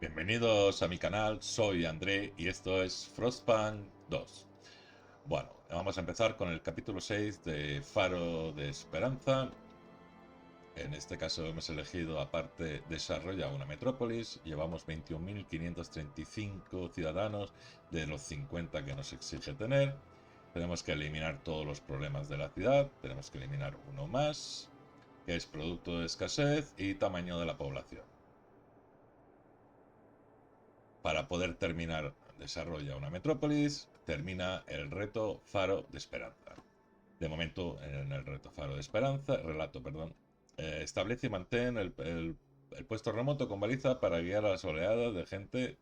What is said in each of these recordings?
Bienvenidos a mi canal, soy André y esto es Frostpunk 2. Bueno, vamos a empezar con el capítulo 6 de Faro de Esperanza. En este caso hemos elegido, aparte, desarrolla una metrópolis. Llevamos 21.535 ciudadanos de los 50 que nos exige tener. Tenemos que eliminar todos los problemas de la ciudad. Tenemos que eliminar uno más, que es producto de escasez y tamaño de la población. Para poder terminar, desarrolla una metrópolis, termina el reto Faro de Esperanza. De momento, en el reto Faro de Esperanza, relato, perdón, establece y mantén el puesto remoto con baliza para guiar a las oleadas de gente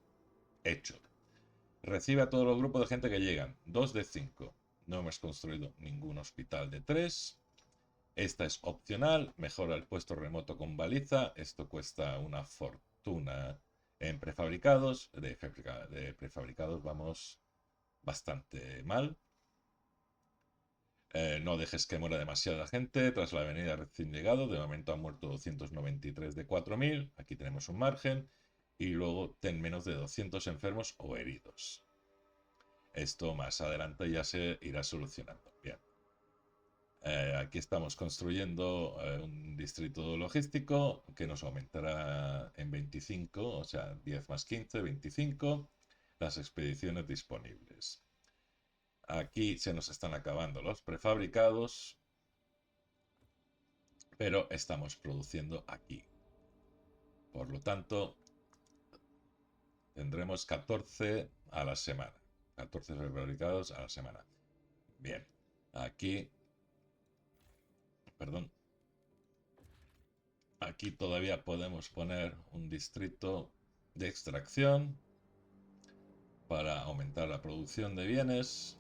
hecho. Recibe a todos los grupos de gente que llegan, 2 de 5. No hemos construido ningún hospital de 3. Esta es opcional, mejora el puesto remoto con baliza. Esto cuesta una fortuna en prefabricados. De prefabricados vamos bastante mal. No dejes que muera demasiada gente tras la venida recién llegado. De momento han muerto 293 de 4.000. Aquí tenemos un margen. Y luego ten menos de 200 enfermos o heridos. Esto más adelante ya se irá solucionando. Bien. Aquí estamos construyendo un distrito logístico que nos aumentará en 25, o sea, 10 más 15, 25, las expediciones disponibles. Aquí se nos están acabando los prefabricados, pero estamos produciendo aquí. Por lo tanto, tendremos 14 a la semana. 14 prefabricados a la semana. Bien, aquí, perdón, aquí todavía podemos poner un distrito de extracción para aumentar la producción de bienes.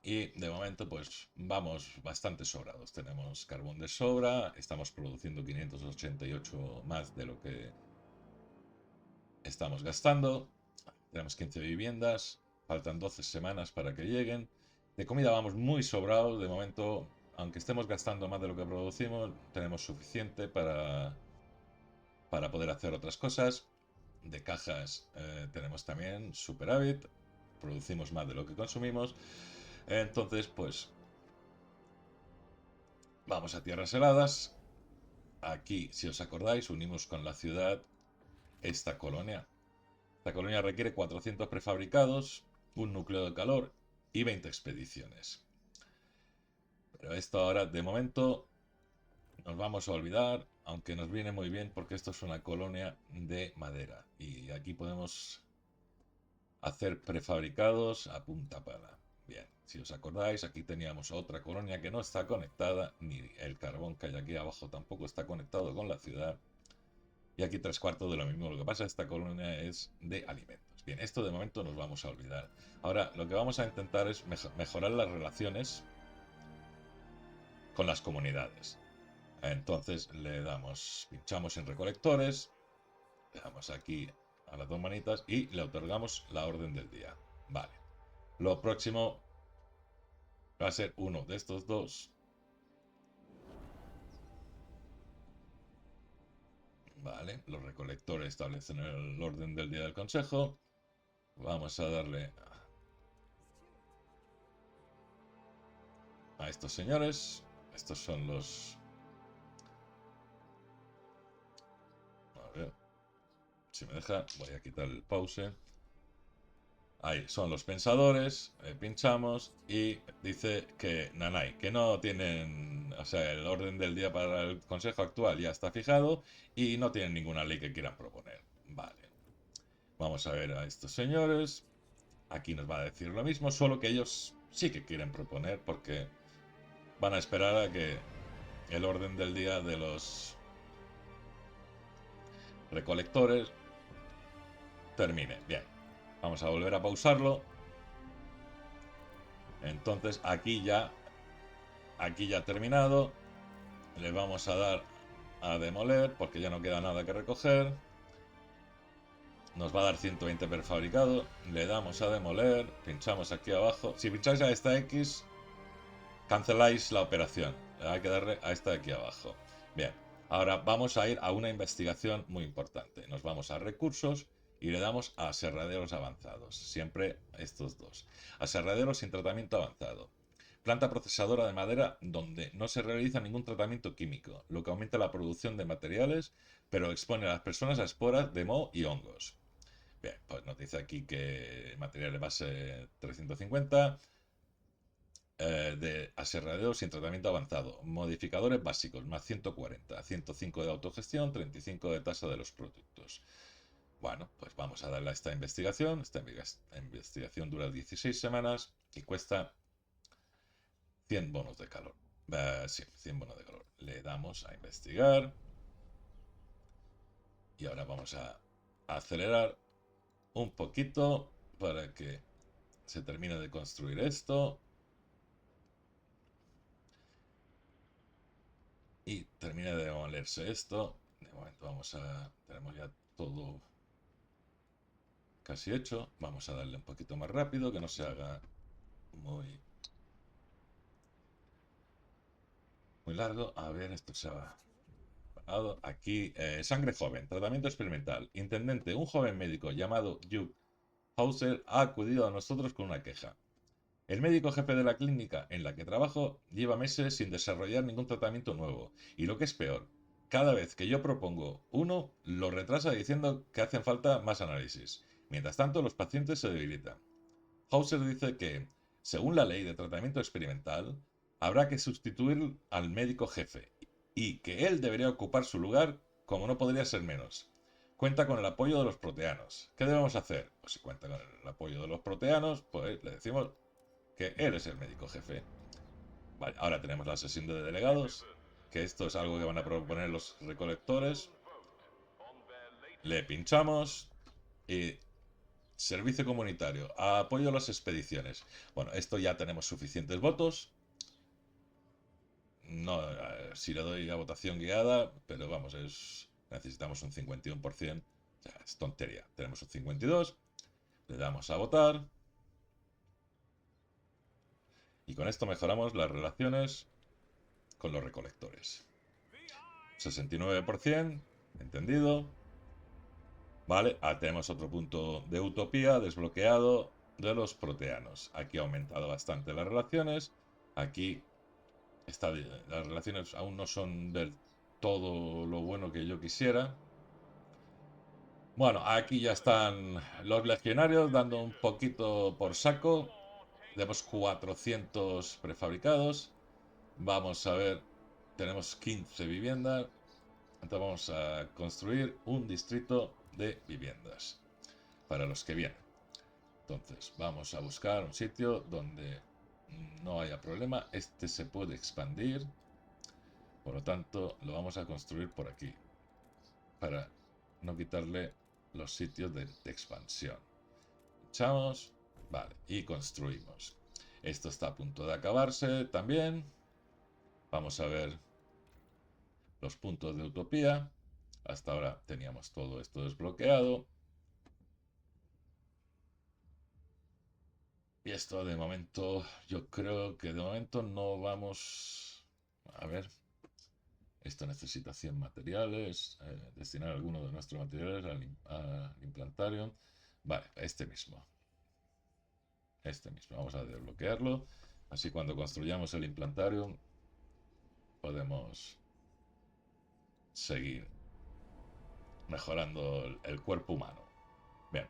Y de momento pues vamos bastante sobrados. Tenemos carbón de sobra, estamos produciendo 588 más de lo que estamos gastando. Tenemos 15 viviendas, faltan 12 semanas para que lleguen. De comida vamos muy sobrados. De momento, aunque estemos gastando más de lo que producimos, tenemos suficiente para poder hacer otras cosas. De cajas tenemos también superávit, producimos más de lo que consumimos. Entonces, pues vamos a tierras heladas. Aquí, si os acordáis, unimos con la ciudad esta colonia. Esta colonia requiere 400 prefabricados, un núcleo de calor y 20 expediciones. Pero esto ahora, de momento, nos vamos a olvidar, aunque nos viene muy bien porque esto es una colonia de madera. Y aquí podemos hacer prefabricados a punta pala. Bien, si os acordáis, aquí teníamos otra colonia que no está conectada, ni el carbón que hay aquí abajo tampoco está conectado con la ciudad. Y aquí 3/4 de lo mismo. Lo que pasa, esta colonia es de alimentos. Bien, esto de momento nos vamos a olvidar. Ahora, lo que vamos a intentar es mejorar las relaciones con las comunidades. Entonces le damos, pinchamos en recolectores, le damos aquí a las dos manitas y le otorgamos la orden del día. Vale. Lo próximo va a ser uno de estos dos. Vale, los recolectores establecen el orden del día del consejo. Vamos a darle a estos señores. Estos son los... A ver, si me deja, voy a quitar el pause. Ahí son los pensadores, pinchamos y dice que Nanay, que no tienen, o sea, el orden del día para el consejo actual ya está fijado y no tienen ninguna ley que quieran proponer. Vale, vamos a ver a estos señores. Aquí nos va a decir lo mismo, solo que ellos sí que quieren proponer porque van a esperar a que el orden del día de los recolectores termine. Bien, vamos a volver a pausarlo. Entonces aquí ya ha terminado. Le vamos a dar a demoler porque ya no queda nada que recoger. Nos va a dar 120 prefabricado. Le damos a demoler. Pinchamos aquí abajo. Si pincháis a esta X, canceláis la operación. Hay que darle a esta de aquí abajo. Bien. Ahora vamos a ir a una investigación muy importante. Nos vamos a recursos y le damos a aserraderos avanzados. Siempre estos dos. Aserraderos sin tratamiento avanzado. Planta procesadora de madera donde no se realiza ningún tratamiento químico, lo que aumenta la producción de materiales, pero expone a las personas a esporas de moho y hongos. Bien, pues nos dice aquí que material de base 350, de aserradero sin tratamiento avanzado. Modificadores básicos, más 140. 105 de autogestión, 35 de tasa de los productos. Bueno, pues vamos a darle a esta investigación. Esta investigación dura 16 semanas y cuesta 100 bonos de calor. Sí, 100 bonos de calor. Le damos a investigar. Y ahora vamos a acelerar un poquito para que se termine de construir esto. Y termine de demolerse esto. De momento tenemos ya todo casi hecho. Vamos a darle un poquito más rápido, que no se haga muy, muy largo. A ver, esto se va. Aquí, sangre joven, tratamiento experimental. Intendente, un joven médico llamado Hugh Hauser ha acudido a nosotros con una queja. El médico jefe de la clínica en la que trabajo lleva meses sin desarrollar ningún tratamiento nuevo. Y lo que es peor, cada vez que yo propongo uno, lo retrasa diciendo que hacen falta más análisis. Mientras tanto, los pacientes se debilitan. Hauser dice que, según la ley de tratamiento experimental, habrá que sustituir al médico jefe y que él debería ocupar su lugar como no podría ser menos. Cuenta con el apoyo de los proteanos. ¿Qué debemos hacer? Pues si cuenta con el apoyo de los proteanos, pues le decimos que él es el médico jefe. Vale, ahora tenemos la sesión de delegados, que esto es algo que van a proponer los recolectores. Le pinchamos y servicio comunitario, apoyo a las expediciones. Bueno, esto ya tenemos suficientes votos. No, si le doy a votación guiada, pero vamos, necesitamos un 51%. O sea, es tontería. Tenemos un 52%. Le damos a votar. Y con esto mejoramos las relaciones con los recolectores. 69%. Entendido. Vale, tenemos otro punto de utopía desbloqueado de los proteanos. Aquí ha aumentado bastante las relaciones. Aquí las relaciones aún no son del todo lo bueno que yo quisiera. Bueno, aquí ya están los legionarios dando un poquito por saco. Tenemos 400 prefabricados. Vamos a ver, tenemos 15 viviendas. Entonces vamos a construir un distrito de viviendas para los que vienen. Entonces vamos a buscar un sitio donde no haya problema. Este se puede expandir. Por lo tanto, lo vamos a construir por aquí. Para no quitarle los sitios de expansión. Echamos. Vale. Y construimos. Esto está a punto de acabarse también. Vamos a ver los puntos de utopía. Hasta ahora teníamos todo esto desbloqueado. Y esto de momento, yo creo que de momento no vamos... A ver. Esto necesita 100 materiales. Destinar alguno de nuestros materiales al implantarium. Vale, este mismo. Este mismo. Vamos a desbloquearlo. Así cuando construyamos el implantarium podemos seguir mejorando el cuerpo humano. Bien.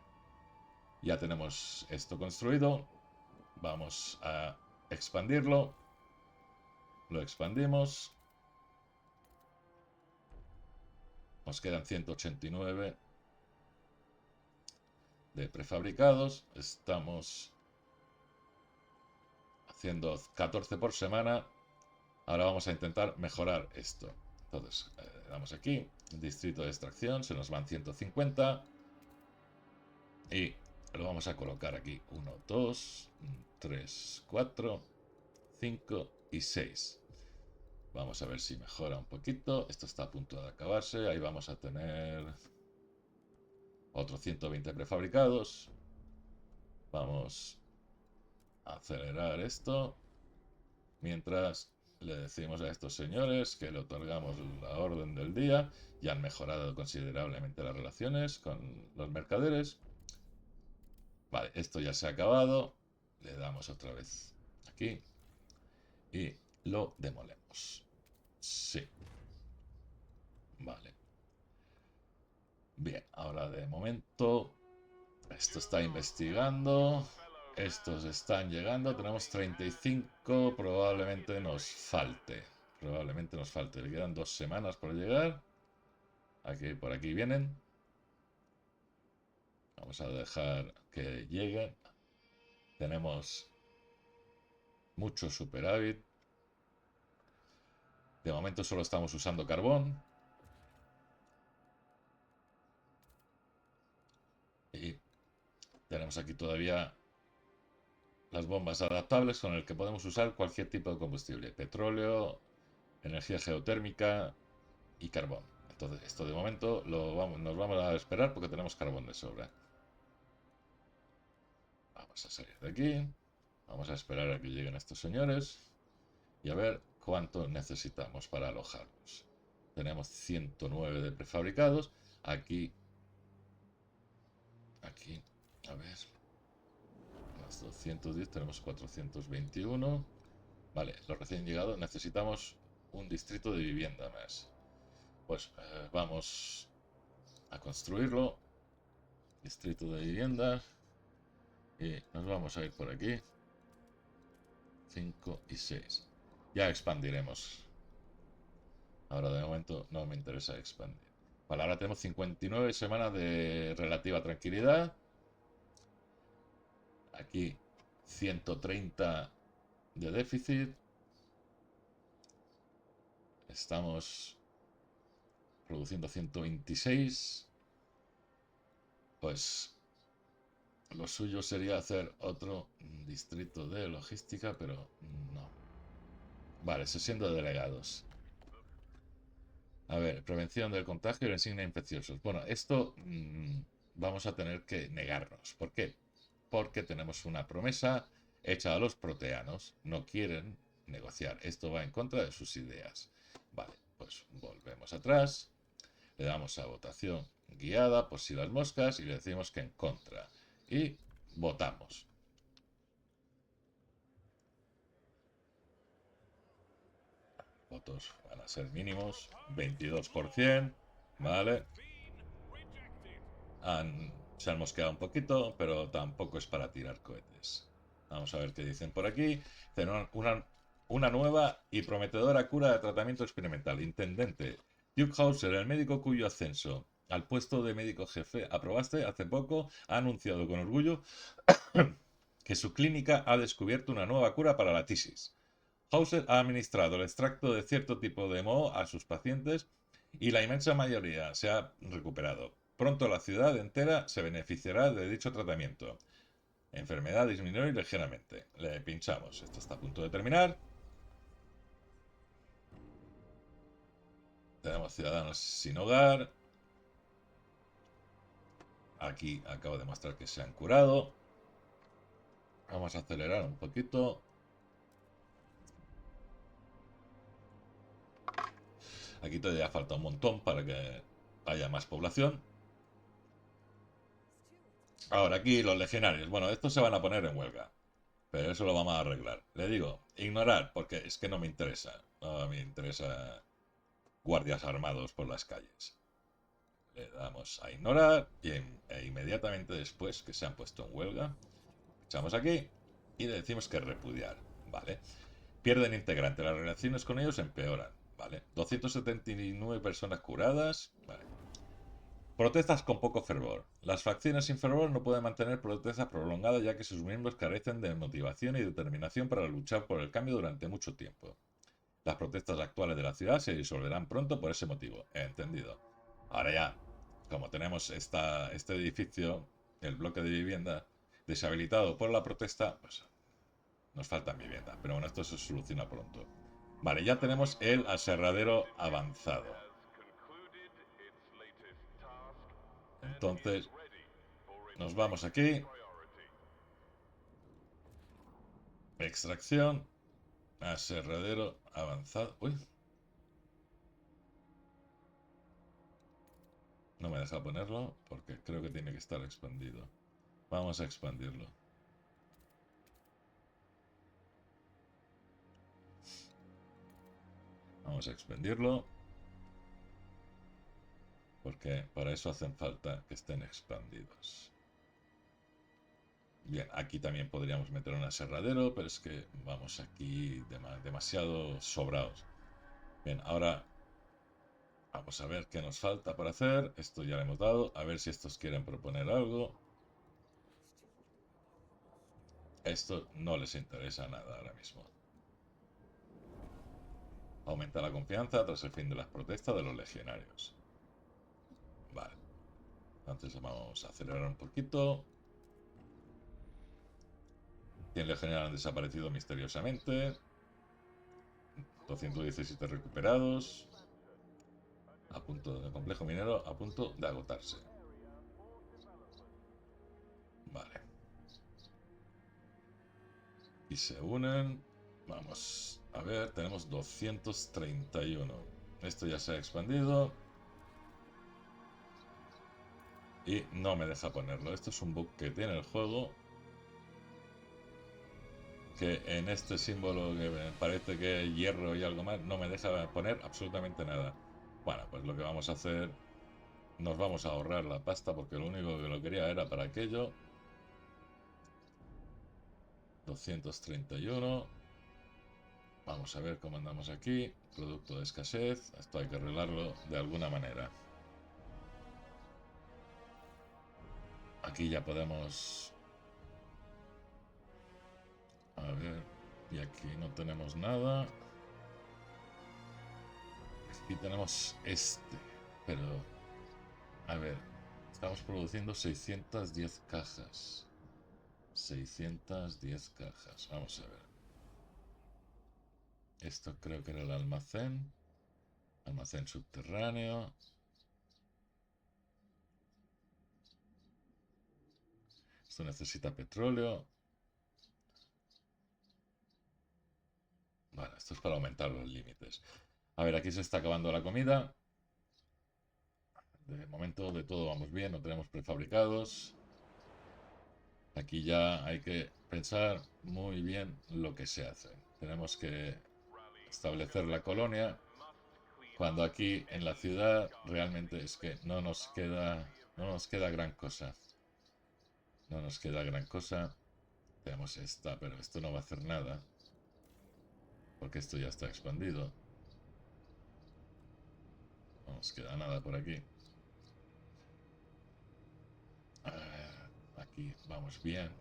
Ya tenemos esto construido. Vamos a expandirlo. Lo expandimos. Nos quedan 189 de prefabricados. Estamos haciendo 14 por semana. Ahora vamos a intentar mejorar esto. Entonces, damos aquí, distrito de extracción, se nos van 150. Y lo vamos a colocar aquí. 1, 2, 3, 4, 5 y 6. Vamos a ver si mejora un poquito. Esto está a punto de acabarse. Ahí vamos a tener otros 120 prefabricados. Vamos a acelerar esto. Mientras le decimos a estos señores que le otorgamos la orden del día y han mejorado considerablemente las relaciones con los mercaderes. Vale, esto ya se ha acabado. Le damos otra vez aquí y lo demolemos. Sí. Vale. Bien, ahora de momento esto está investigando. Estos están llegando. Tenemos 35. Probablemente nos falte. Probablemente nos falte. Le quedan 2 semanas por llegar. Aquí, por aquí vienen. Vamos a dejar que lleguen. Tenemos mucho superávit. De momento solo estamos usando carbón. Y tenemos aquí todavía las bombas adaptables con el que podemos usar cualquier tipo de combustible. Petróleo, energía geotérmica y carbón. Entonces, esto de momento nos vamos a esperar porque tenemos carbón de sobra. Vamos a salir de aquí. Vamos a esperar a que lleguen estos señores y a ver cuánto necesitamos para alojarlos. Tenemos 109 de prefabricados. Aquí, a ver, más 210, tenemos 421. Vale, los recién llegados necesitamos un distrito de vivienda más. Pues vamos a construirlo. Distrito de vivienda. Y nos vamos a ir por aquí. 5 y 6. Ya expandiremos. Ahora de momento no me interesa expandir. Vale, ahora tenemos 59 semanas de relativa tranquilidad. Aquí 130 de déficit. Estamos produciendo 126. Pues lo suyo sería hacer otro distrito de logística, pero no. Vale, sesión de delegados. A ver, prevención del contagio y la insignia infecciosos. Bueno, esto vamos a tener que negarnos. ¿Por qué? Porque tenemos una promesa hecha a los proteanos. No quieren negociar. Esto va en contra de sus ideas. Vale, pues volvemos atrás. Le damos a votación guiada por si las moscas y le decimos que en contra. Y votamos. Votos van a ser mínimos. 22%. Vale. Se han mosqueado un poquito, pero tampoco es para tirar cohetes. Vamos a ver qué dicen por aquí. Una nueva y prometedora cura de tratamiento experimental. Intendente Duke Hauser, el médico cuyo ascenso al puesto de médico jefe aprobaste hace poco, ha anunciado con orgullo que su clínica ha descubierto una nueva cura para la tisis. Hauser ha administrado el extracto de cierto tipo de moho a sus pacientes y la inmensa mayoría se ha recuperado. Pronto la ciudad entera se beneficiará de dicho tratamiento. Enfermedad disminuye ligeramente. Le pinchamos. Esto está a punto de terminar. Tenemos ciudadanos sin hogar. Aquí acabo de mostrar que se han curado. Vamos a acelerar un poquito. Aquí todavía falta un montón para que haya más población. Ahora aquí los legionarios. Bueno, estos se van a poner en huelga. Pero eso lo vamos a arreglar. Le digo, ignorar, porque es que no me interesa. No me interesa guardias armados por las calles. Le damos a ignorar e inmediatamente después que se han puesto en huelga, echamos aquí y le decimos que repudiar. Vale. Pierden integrante. Las relaciones con ellos empeoran. Vale. 279 personas curadas. Vale. Protestas con poco fervor. Las facciones sin fervor no pueden mantener protestas prolongadas ya que sus miembros carecen de motivación y determinación para luchar por el cambio durante mucho tiempo. Las protestas actuales de la ciudad se disolverán pronto por ese motivo. Entendido. Ahora ya, como tenemos este edificio, el bloque de vivienda, deshabilitado por la protesta, pues nos falta vivienda. Pero bueno, esto se soluciona pronto. Vale, ya tenemos el aserradero avanzado. Entonces, nos vamos aquí. Extracción. Aserradero avanzado. Uy. No me deja ponerlo porque creo que tiene que estar expandido. Vamos a expandirlo. Vamos a expandirlo. Porque para eso hacen falta que estén expandidos. Bien, aquí también podríamos meter un aserradero, pero es que vamos aquí demasiado sobrados. Bien, ahora vamos a ver qué nos falta por hacer. Esto ya lo hemos dado. A ver si estos quieren proponer algo. Esto no les interesa nada ahora mismo. Aumenta la confianza tras el fin de las protestas de los legionarios. Vale. Entonces vamos a acelerar un poquito. 100 legionarios han desaparecido misteriosamente. 217 recuperados. A punto de complejo minero, a punto de agotarse. Vale. Y se unen. Vamos a ver, tenemos 231. Esto ya se ha expandido. Y no me deja ponerlo. Esto es un bug que tiene el juego. Que en este símbolo que me parece que es hierro y algo más, no me deja poner absolutamente nada. Bueno, pues lo que vamos a hacer, nos vamos a ahorrar la pasta porque lo único que lo quería era para aquello. 231. Vamos a ver cómo andamos aquí. Producto de escasez. Esto hay que arreglarlo de alguna manera. Aquí ya podemos... A ver. Y aquí no tenemos nada. Aquí tenemos este. Pero... A ver. Estamos produciendo 610 cajas. 610 cajas. Vamos a ver. Esto creo que era el almacén. Almacén subterráneo. Esto necesita petróleo. Vale, esto es para aumentar los límites. A ver, aquí se está acabando la comida. De momento de todo vamos bien, no tenemos prefabricados. Aquí ya hay que pensar muy bien lo que se hace. Tenemos que establecer la colonia. Cuando aquí en la ciudad realmente es que no nos queda gran cosa. No nos queda gran cosa. Tenemos esta, pero esto no va a hacer nada. Porque esto ya está expandido. No nos queda nada por aquí. Aquí vamos bien.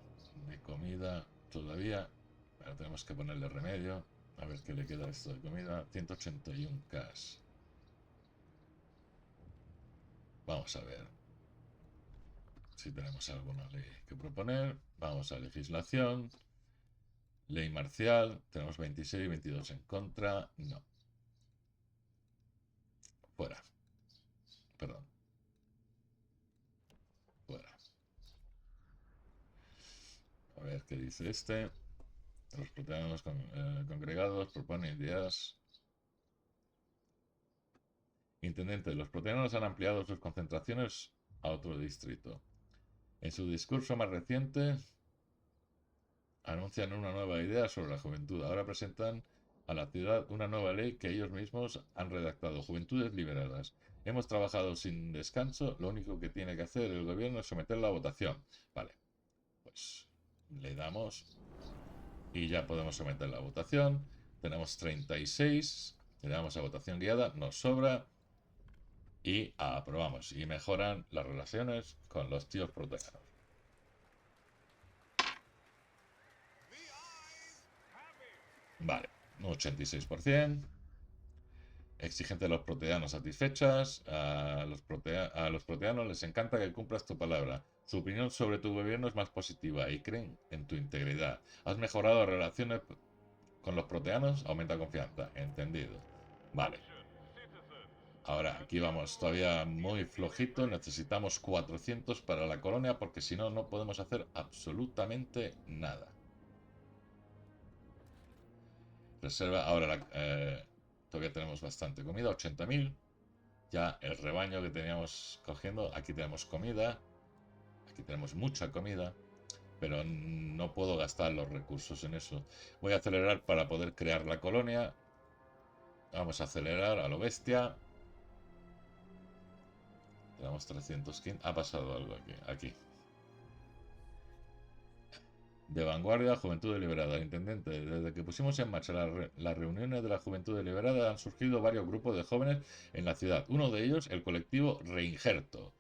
De comida todavía. Pero tenemos que ponerle remedio. A ver qué le queda a esto de comida. 181k. Vamos a ver si tenemos alguna ley que proponer. Vamos a legislación. Ley marcial. Tenemos 26 y 22 en contra. No. Fuera. Perdón. Fuera. A ver qué dice este. Los proteanos congregados proponen ideas. Intendente, los proteanos han ampliado sus concentraciones a otro distrito. En su discurso más reciente, anuncian una nueva idea sobre la juventud. Ahora presentan a la ciudad una nueva ley que ellos mismos han redactado. Juventudes liberadas. Hemos trabajado sin descanso. Lo único que tiene que hacer el gobierno es someterla a votación. Vale. Pues le damos y ya podemos someter la votación. Tenemos 36. Le damos a votación guiada. Nos sobra. Y aprobamos. Y mejoran las relaciones con los tíos proteanos. Vale, un 86%. Exigente de los proteanos satisfechas. A los proteanos les encanta que cumplas tu palabra. Su opinión sobre tu gobierno es más positiva y creen en tu integridad. Has mejorado las relaciones con los proteanos, aumenta confianza. Entendido. Vale. Ahora, aquí vamos todavía muy flojito. Necesitamos 400 para la colonia porque si no, no podemos hacer absolutamente nada. Reserva, ahora todavía tenemos bastante comida, 80.000. Ya el rebaño que teníamos cogiendo, aquí tenemos comida, aquí tenemos mucha comida, pero no puedo gastar los recursos en eso. Voy a acelerar para poder crear la colonia. Vamos a acelerar a lo bestia. Tenemos 315. Ha pasado algo aquí. Aquí. De vanguardia, Juventud Deliberada. Intendente, desde que pusimos en marcha las reuniones de la Juventud Deliberada han surgido varios grupos de jóvenes en la ciudad. Uno de ellos, el colectivo Reingerto,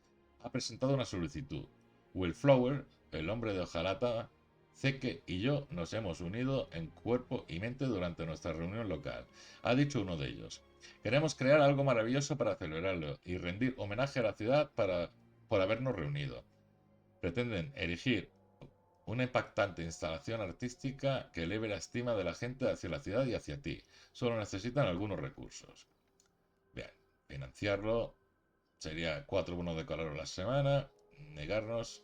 ha presentado una solicitud. Willflower, el hombre de hojalata, Zeke y yo nos hemos unido en cuerpo y mente durante nuestra reunión local. Ha dicho uno de ellos. Queremos crear algo maravilloso para celebrarlo y rendir homenaje a la ciudad por habernos reunido. Pretenden erigir una impactante instalación artística que eleve la estima de la gente hacia la ciudad y hacia ti. Solo necesitan algunos recursos. Bien, financiarlo sería 4 bonos de calor a la semana. Negarnos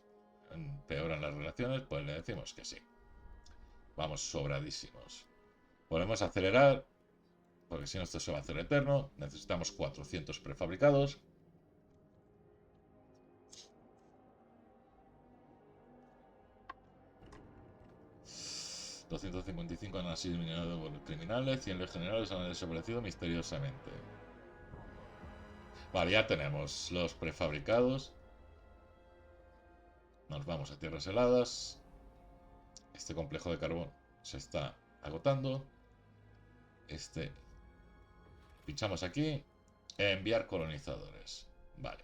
empeoran las relaciones, pues le decimos que sí. Vamos sobradísimos. Podemos acelerar, porque si no esto se va a hacer eterno. Necesitamos 400 prefabricados. ...255 han sido eliminados por los criminales... ...100 legionarios han desaparecido misteriosamente. Vale, ya tenemos los prefabricados. Nos vamos a tierras heladas. Este complejo de carbón se está agotando. Pinchamos aquí. Enviar colonizadores. Vale.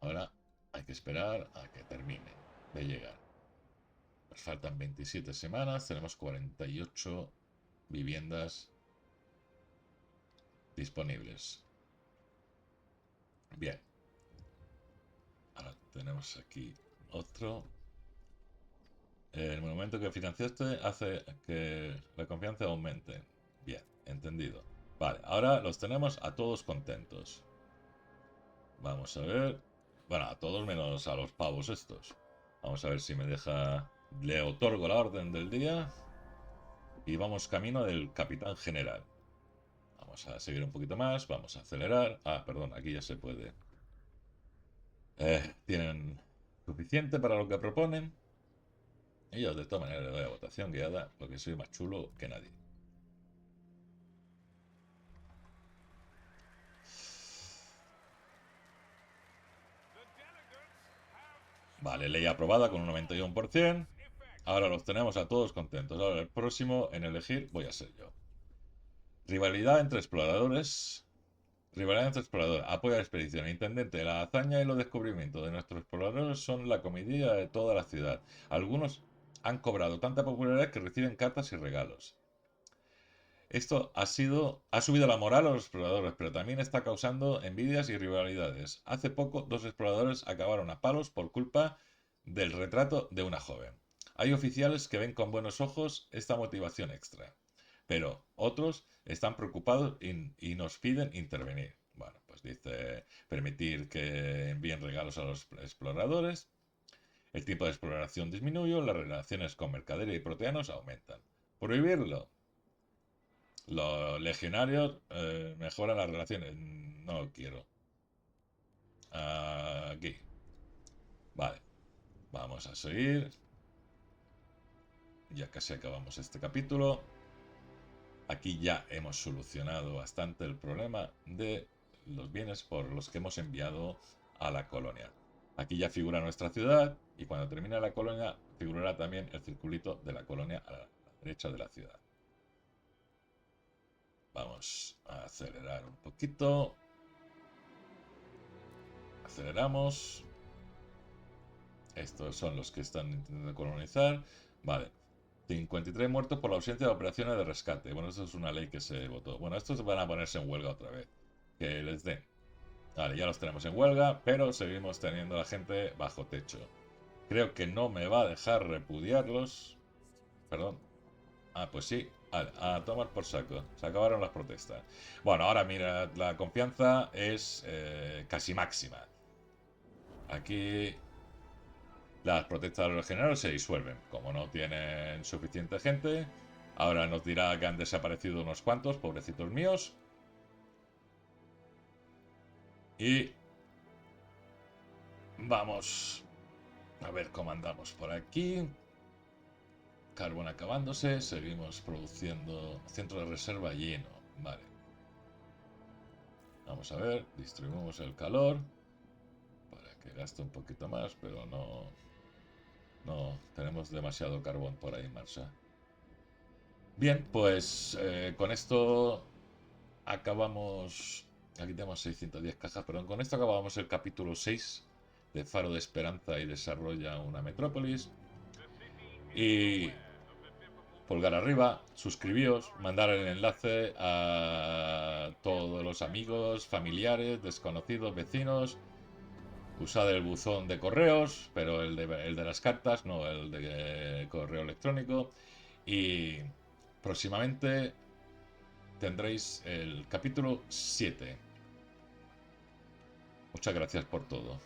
Ahora hay que esperar a que termine de llegar. Nos faltan 27 semanas. Tenemos 48 viviendas disponibles. Bien. Ahora tenemos aquí otro. El monumento que financiaste hace que la confianza aumente. Bien, entendido. Vale, ahora los tenemos a todos contentos. Vamos a ver. Bueno, a todos menos a los pavos estos. Vamos a ver si me deja... Le otorgo la orden del día. Y vamos camino del capitán general. Vamos a seguir un poquito más. Vamos a acelerar. Ah, perdón, aquí ya se puede. Tienen suficiente para lo que proponen. Y yo de todas maneras le doy a votación guiada porque soy más chulo que nadie. Vale, ley aprobada con un 91%. Ahora los tenemos a todos contentos. Ahora el próximo en elegir voy a ser yo. Rivalidad entre exploradores. Rivalidad entre exploradores. Apoya la expedición. Intendente, la hazaña y los descubrimientos de nuestros exploradores son la comidilla de toda la ciudad. Algunos han cobrado tanta popularidad que reciben cartas y regalos. Esto ha subido la moral a los exploradores, pero también está causando envidias y rivalidades. Hace poco, 2 exploradores acabaron a palos por culpa del retrato de una joven. Hay oficiales que ven con buenos ojos esta motivación extra, pero otros están preocupados y nos piden intervenir. Bueno, pues dice permitir que envíen regalos a los exploradores. El tiempo de exploración disminuyó, las relaciones con mercaderes y proteanos aumentan. Prohibirlo. Los legionarios mejoran las relaciones. No quiero. Aquí. Vale. Vamos a seguir. Ya casi acabamos este capítulo. Aquí ya hemos solucionado bastante el problema de los bienes por los que hemos enviado a la colonia. Aquí ya figura nuestra ciudad y cuando termine la colonia figurará también el circulito de la colonia a la derecha de la ciudad. Vamos a acelerar un poquito. Aceleramos. Estos son los que están intentando colonizar. Vale. 53 muertos por la ausencia de operaciones de rescate. Bueno, esto es una ley que se votó. Bueno, estos van a ponerse en huelga otra vez. Que les den. Vale, ya los tenemos en huelga, pero seguimos teniendo a la gente bajo techo. Creo que no me va a dejar repudiarlos. Perdón. Ah, pues sí. A tomar por saco. Se acabaron las protestas. Bueno, ahora mira, la confianza es casi máxima. Aquí las protestas de los generales se disuelven. Como no tienen suficiente gente, Ahora nos dirá que han desaparecido unos cuantos, pobrecitos míos. Y vamos a ver cómo andamos por aquí. Carbón acabándose, seguimos produciendo. Centro de reserva lleno. Vale. Vamos a ver, distribuimos el calor para que gaste un poquito más, pero no tenemos demasiado carbón por ahí en marcha. Bien, pues con esto acabamos. Aquí tenemos 610 cajas, perdón. Con esto acabamos el capítulo 6 de Faro de Esperanza y Desarrolla una Metrópolis. Y pulgar arriba, suscribíos, mandar el enlace a todos los amigos, familiares, desconocidos, vecinos. Usad el buzón de correos, pero el de las cartas, no el de correo electrónico. Y próximamente tendréis el capítulo 7. Muchas gracias por todo.